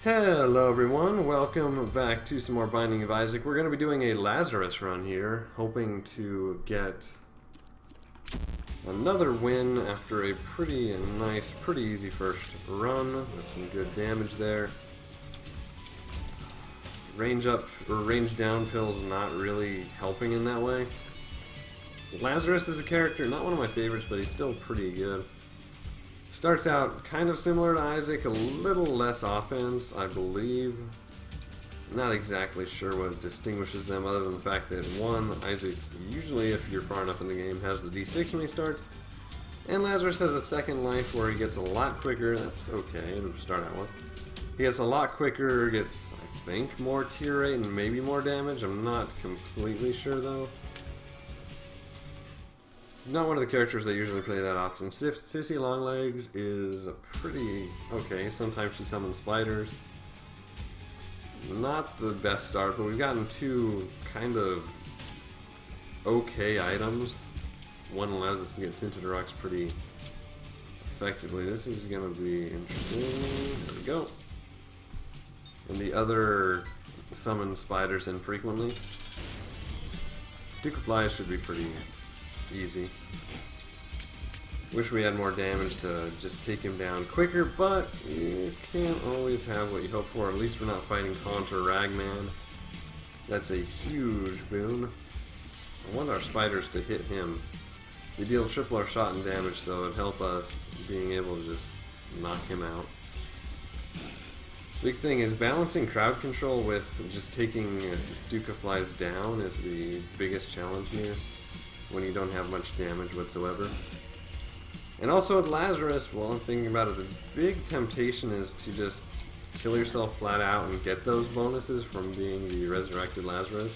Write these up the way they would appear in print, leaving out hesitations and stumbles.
Hello everyone, welcome back to some more Binding of Isaac. We're going to be doing a Lazarus run here, hoping to get another win after a pretty nice, pretty easy first run with some good damage there. Range up or range down pills not really helping in that way. Lazarus is a character, not one of my favorites, but he's still pretty good. Starts out kind of similar to Isaac, a little less offense, I believe. Not exactly sure what distinguishes them other than the fact that one, Isaac usually, if you're far enough in the game, has the D6 when he starts. And Lazarus has a second life where he gets a lot quicker. That's okay to start out with. He gets a lot quicker, gets, I think, more tier rate and maybe more damage. I'm not completely sure though. Not one of the characters I usually play that often. Sissy Longlegs is pretty okay. Sometimes she summons spiders. Not the best start, but we've gotten two kind of okay items. One allows us to get Tinted Rocks pretty effectively. This is going to be interesting. There we go. And the other summons spiders infrequently. Duke of Flies should be pretty easy. Wish we had more damage to just take him down quicker, but you can't always have what you hope for. At least we're not fighting Haunt or Ragman. That's a huge boon. I want our spiders to hit him. They deal triple our shot and damage, so it'd help us being able to just knock him out. Big thing is balancing crowd control with just taking Duke of Flies down is the biggest challenge here, when you don't have much damage whatsoever. And also with Lazarus, well, I'm thinking about it, the big temptation is to just kill yourself flat out and get those bonuses from being the resurrected Lazarus.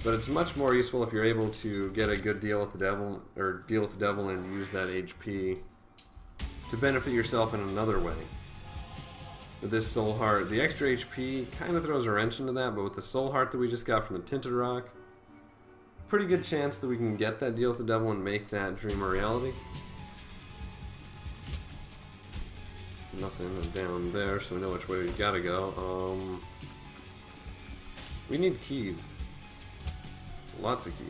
But it's much more useful if you're able to get a good deal with the devil, or deal with the devil and use that HP to benefit yourself in another way. With this soul heart, the extra HP kind of throws a wrench into that, but with the soul heart that we just got from the Tinted Rock, pretty good chance that we can get that deal with the devil and make that dream a reality. Nothing down there, so we know which way we gotta go. We need keys. Lots of keys.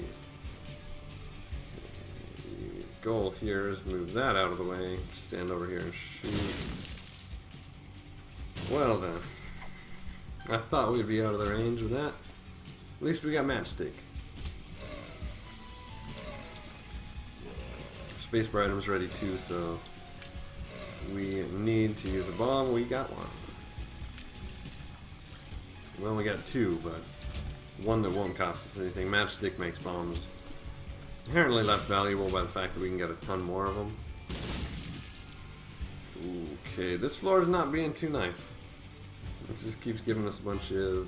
The goal here is move that out of the way. Stand over here and shoot. Well then. I thought we'd be out of the range with that. At least we got matchstick. Spacebar item's ready too, so we need to use a bomb. We got one. Well, we got two, but one that won't cost us anything. Matchstick makes bombs inherently less valuable by the fact that we can get a ton more of them. Okay, this floor is not being too nice. It just keeps giving us a bunch of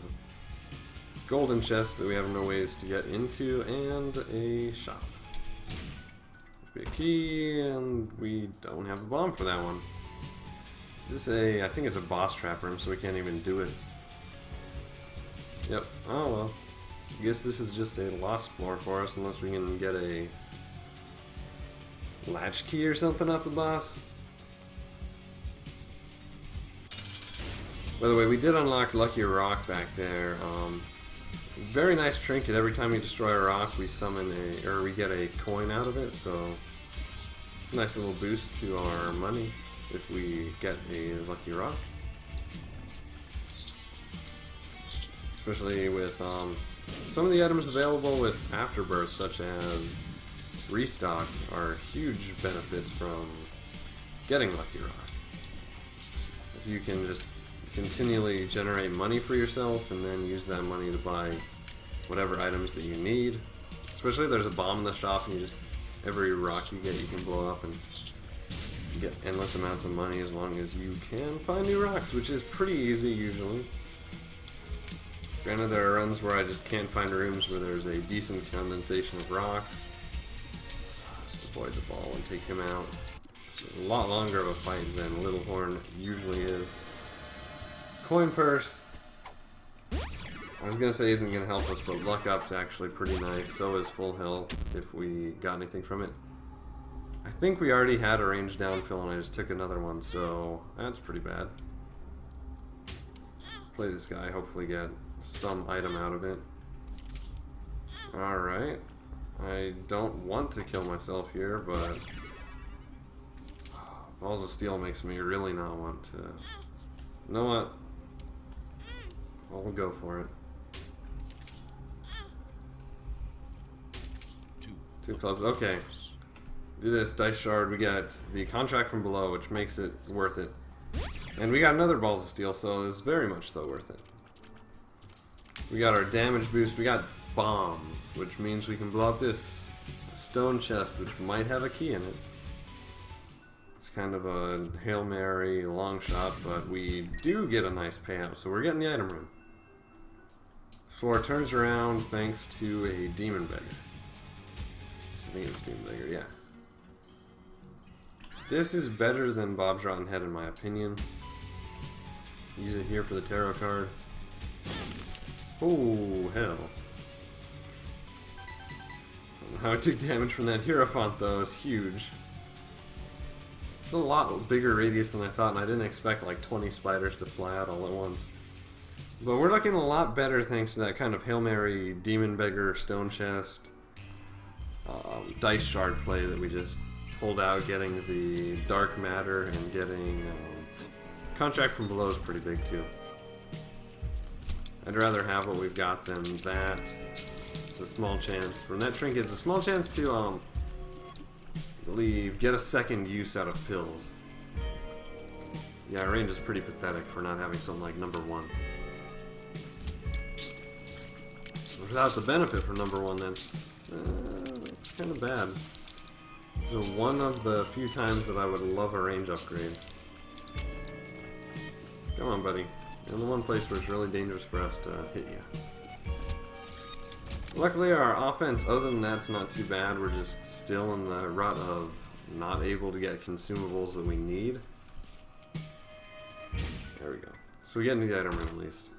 golden chests that we have no ways to get into, and a shop. A key, and we don't have a bomb for that one. Is this a, I think it's a boss trap room, so we can't even do it. Yep, oh well. I guess this is just a lost floor for us, unless we can get a latch key or something off the boss. By the way, we did unlock Lucky Rock back there. Very nice trinket. Every time we destroy a rock, we summon a, or we get a coin out of it. So nice little boost to our money if we get a Lucky Rock. Especially with some of the items available with Afterbirth, such as Restock, are huge benefits from getting Lucky Rock. As you can just continually generate money for yourself and then use that money to buy whatever items that you need. Especially if there's a bomb in the shop and you just, every rock you get you can blow up and get endless amounts of money as long as you can find new rocks, which is pretty easy usually. Granted, there are runs where I just can't find rooms where there's a decent condensation of rocks. Just avoid the ball and take him out. It's a lot longer of a fight than Little Horn usually is. Coin purse, I was gonna say isn't gonna help us, but luck up's actually pretty nice. So is full health if we got anything from it. I think we already had a range down pill and I just took another one, so that's pretty bad. play this guy, hopefully get some item out of it. Alright. I don't want to kill myself here, but Balls of Steel makes me really not want to. You know what? I'll go for it. Two clubs. Okay. Do this. Dice Shard. We got the Contract from Below, which makes it worth it. And we got another Balls of Steel, so it's very much so worth it. We got our damage boost. We got Bomb, which means we can blow up this stone chest, which might have a key in it. It's kind of a Hail Mary long shot, but we do get a nice payout, so we're getting the item room. Floor turns around thanks to a Demon Beggar. I think it was Demon Beggar, yeah. This is better than Bob's Rotten Head in my opinion. Use it here for the tarot card. Oh, hell. How I took damage from that Hierophant though is huge. It's a lot bigger radius than I thought, and I didn't expect like 20 spiders to fly out all at once. But we're looking a lot better thanks to that kind of Hail Mary, Demon Beggar, Stone Chest, Dice Shard play that we just pulled out, getting the Dark Matter and getting Contract from Below is pretty big too. I'd rather have what we've got than that. It's a small chance. From that trinket, it's a small chance to, I believe, get a second use out of pills. Yeah, our range is pretty pathetic for not having something like number 1. Without the benefit for number 1, that's kind of bad. So one of the few times that I would love a range upgrade. Come on, buddy. You're in the one place where it's really dangerous for us to hit you. Luckily, our offense, other than that's not too bad. We're just still in the rut of not able to get consumables that we need. There we go. So we get into the item room at least.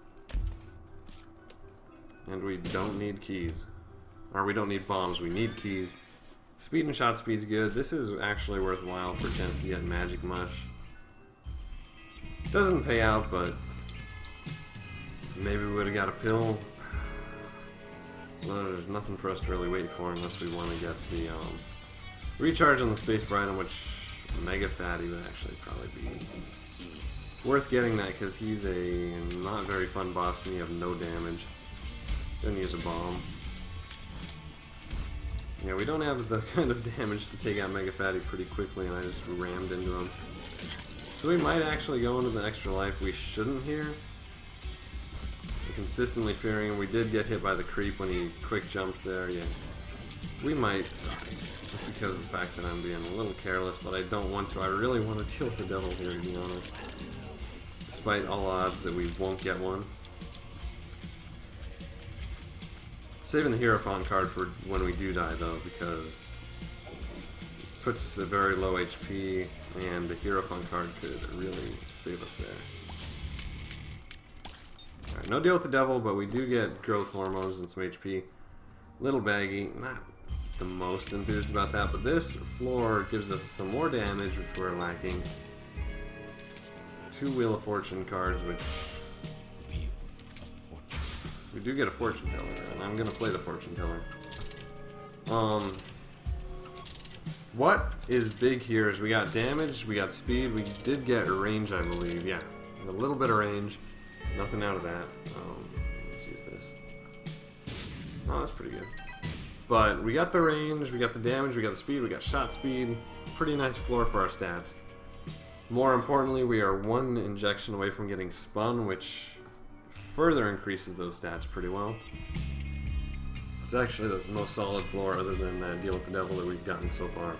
And we don't need keys. Or we don't need bombs, we need keys. Speed and shot speed's good. This is actually worthwhile for a chance to get Magic Mush. Doesn't pay out, but maybe we would have got a pill. Well, there's nothing for us to really wait for unless we want to get the recharge on the Space Bride, which Mega Fatty would actually probably be worth getting that because he's a not very fun boss and you have no damage. Gonna use a bomb. Yeah, we don't have the kind of damage to take out Mega Fatty pretty quickly, and I just rammed into him. So we might actually go into the extra life we shouldn't here. I'm consistently fearing him. We did get hit by the creep when he quick jumped there, yeah. We might die, just because of the fact that I'm being a little careless, but I don't want to. I really want to deal with the devil here, to be honest. Despite all odds that we won't get one. Saving the Hierophant card for when we do die, though, because it puts us at very low HP, and the Hierophant card could really save us there. Alright, no deal with the devil, but we do get growth hormones and some HP. Little baggy, not the most enthused about that, but this floor gives us some more damage, which we're lacking. 2 Wheel of Fortune cards, which we do get a Fortune Teller, and I'm gonna play the Fortune Teller. What is big here is we got damage, we got speed, we did get range, I believe. Yeah, a little bit of range, nothing out of that. Let's use this. Oh, that's pretty good. But we got the range, we got the damage, we got the speed, we got shot speed. Pretty nice floor for our stats. More importantly, we are 1 injection away from getting spun, which further increases those stats pretty well. It's actually the most solid floor other than that deal with the devil that we've gotten so far.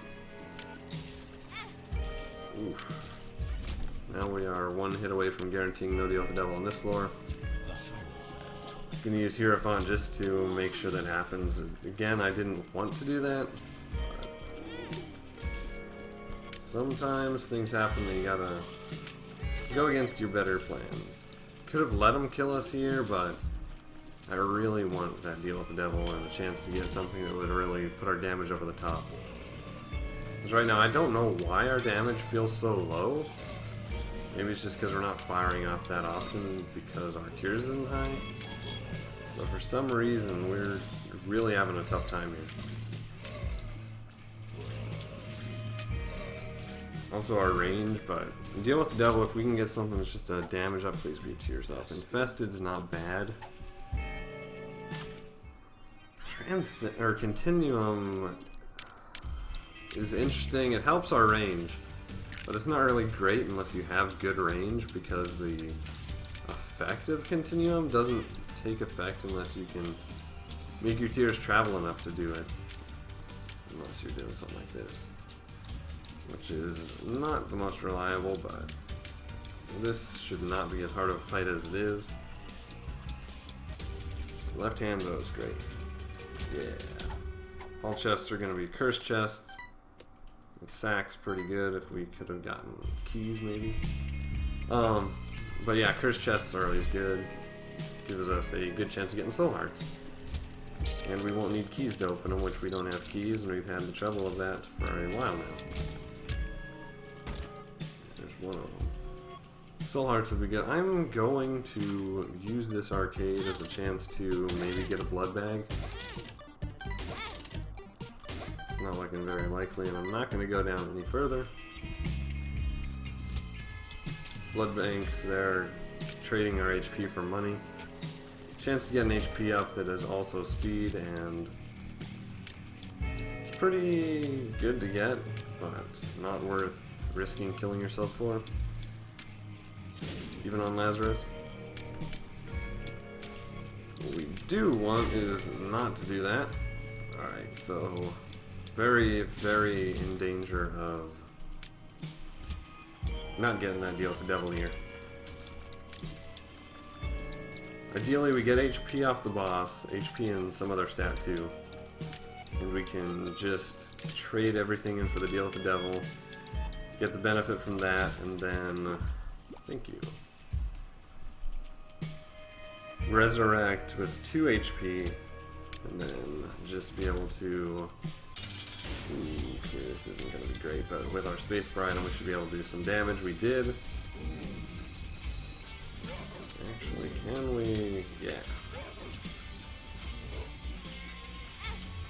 Oof. Now we are 1 hit away from guaranteeing no deal with the devil on this floor. Gonna use Hierophant just to make sure that happens. Again, I didn't want to do that. Sometimes things happen and you gotta go against your better plans. Could have let him kill us here, but I really want that deal with the devil and a chance to get something that would really put our damage over the top. Because right now I don't know why our damage feels so low. Maybe it's just because we're not firing off that often because our tiers isn't high. But for some reason, we're really having a tough time here. Also our range, but deal with the devil if we can get something that's just a damage up, please be tiers up. Infested's not bad. Continuum is interesting. It helps our range, but it's not really great unless you have good range because the effect of Continuum doesn't take effect unless you can make your tiers travel enough to do it. Unless you're doing something like this, which is not the most reliable, but this should not be as hard of a fight as it is. Left hand though is great. Yeah. All chests are going to be cursed chests. The sack's pretty good if we could have gotten keys maybe. But yeah, cursed chests are always good. Gives us a good chance of getting soul hearts. And we won't need keys to open them, which we don't have keys, and we've had the trouble of that for a while now. There's one of them. Soul hearts would be good. I'm going to use this arcade as a chance to maybe get a blood bag. It's not looking very likely, and I'm not going to go down any further. Blood banks, they're trading our HP for money. Chance to get an HP up that is also speed, and it's pretty good to get, but not worth risking killing yourself for. Even on Lazarus. What we do want is not to do that. Alright, so very, very in danger of not getting that deal with the devil here. Ideally, we get HP off the boss, HP and some other stat too, and we can just trade everything in for the deal with the devil, get the benefit from that, and then, thank you, resurrect with 2 HP, and then just be able to, okay, this isn't going to be great, but with our Space Bride, we should be able to do some damage. We did. Actually, can we? Yeah.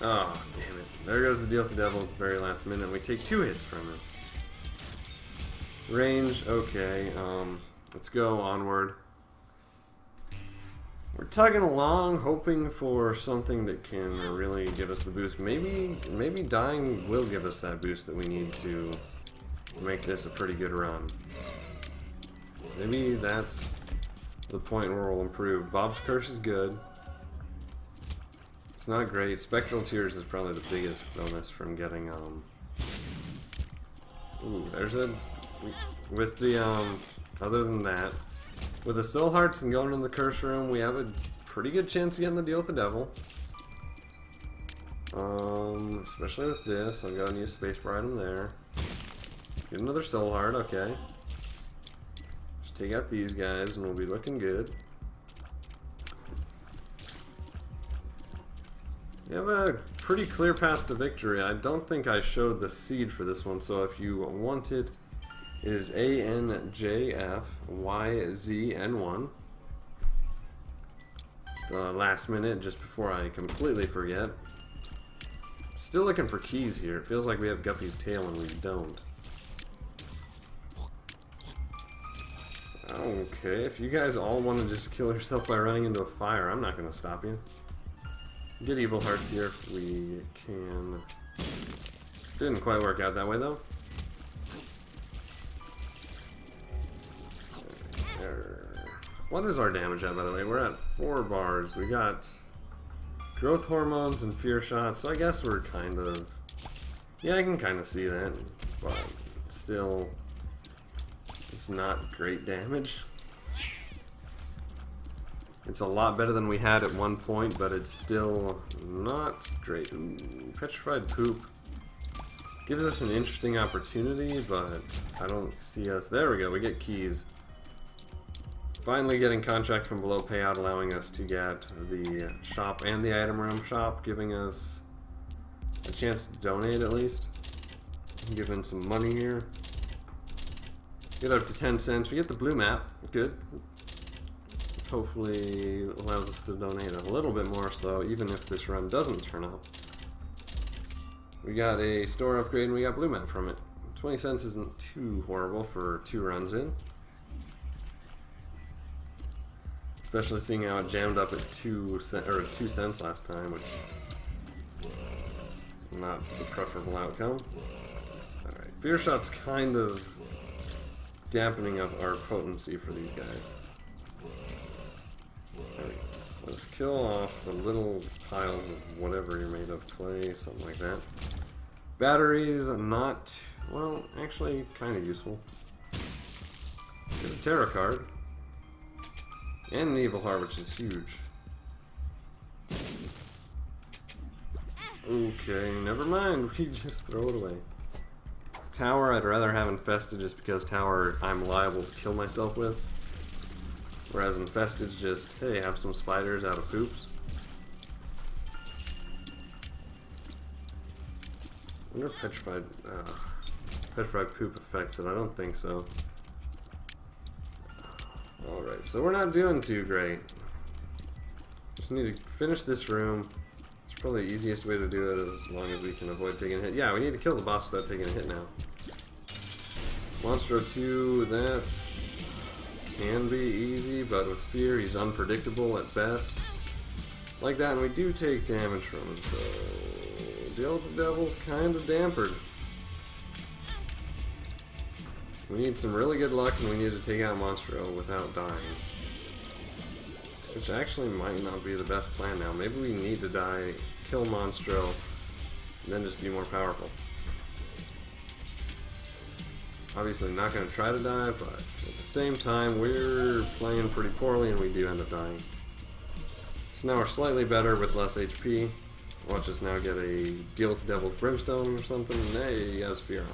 Oh, damn it. There goes the deal with the devil at the very last minute. We take 2 hits from it. Range, okay. Let's go onward. We're tugging along, hoping for something that can really give us the boost. Maybe dying will give us that boost that we need to make this a pretty good run. Maybe that's the point where we'll improve. Bob's Curse is good. It's not great. Spectral Tears is probably the biggest bonus from getting, ooh, there's a, with the, other than that, with the Soul Hearts and going in the Curse Room, we have a pretty good chance of getting the deal with the devil. Especially with this. I'll go and use Space Bride him there. Get another Soul Heart, okay. Just take out these guys and we'll be looking good. We have a pretty clear path to victory. I don't think I showed the seed for this one, so if you want it, it is ANJF YZN1. Just last minute, just before I completely forget. Still looking for keys here. It feels like we have Guppy's tail and we don't. Okay, if you guys all want to just kill yourself by running into a fire, I'm not going to stop you. Get evil hearts here if we can. Didn't quite work out that way though. What is our damage at, by the way? We're at 4 bars. We got growth hormones and fear shots, so I guess we're kind of... Yeah, I can kind of see that, but still, it's not great damage. It's a lot better than we had at one point, but it's still not great. Ooh, petrified poop gives us an interesting opportunity, but I don't see us... There we go, we get keys. Finally getting contract from below payout, allowing us to get the shop and the item room shop, giving us a chance to donate at least. Give in some money here. Get up to 10 cents. We get the blue map. Good. This hopefully allows us to donate a little bit more, so even if this run doesn't turn up. We got a store upgrade and we got blue map from it. 20 cents isn't too horrible for 2 runs in. Especially seeing how it jammed up at 2 cents last time, which not the preferable outcome. Alright, Fear Shot's kind of dampening of our potency for these guys. Alright, let's kill off the little piles of whatever you're made of, clay, something like that. Batteries, not, well, actually kind of useful. Get a tarot card. And an evil heart, which is huge. Okay, never mind. We just throw it away. Tower, I'd rather have infested just because tower I'm liable to kill myself with. Whereas infested's just, hey, have some spiders out of poops. I wonder if petrified poop affects it. I don't think so. Alright, so we're not doing too great. Just need to finish this room. It's probably the easiest way to do it as long as we can avoid taking a hit. Yeah, we need to kill the boss without taking a hit now. Monstro 2, that can be easy, but with fear he's unpredictable at best. Like that, and we do take damage from him, so Deal with the Devil's kind of dampered. We need some really good luck, and we need to take out Monstro without dying. Which actually might not be the best plan now. Maybe we need to die, kill Monstro, and then just be more powerful. Obviously not going to try to die, but at the same time, we're playing pretty poorly, and we do end up dying. So now we're slightly better with less HP. Watch us now get a Deal with the Devil's Brimstone or something. Hey, he has fear on.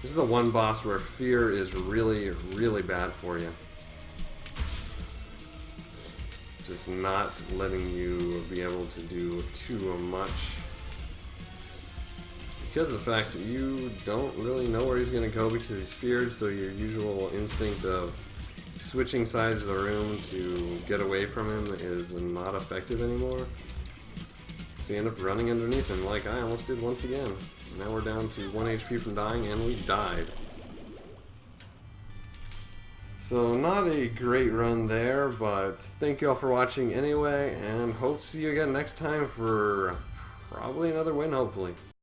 This is the one boss where fear is really, really bad for you. Just not letting you be able to do too much. Because of the fact that you don't really know where he's going to go because he's feared, so your usual instinct of switching sides of the room to get away from him is not effective anymore. So you end up running underneath him like I almost did once again. Now we're down to 1 HP from dying, and we died. So not a great run there, but thank you all for watching anyway, and hope to see you again next time for probably another win, hopefully.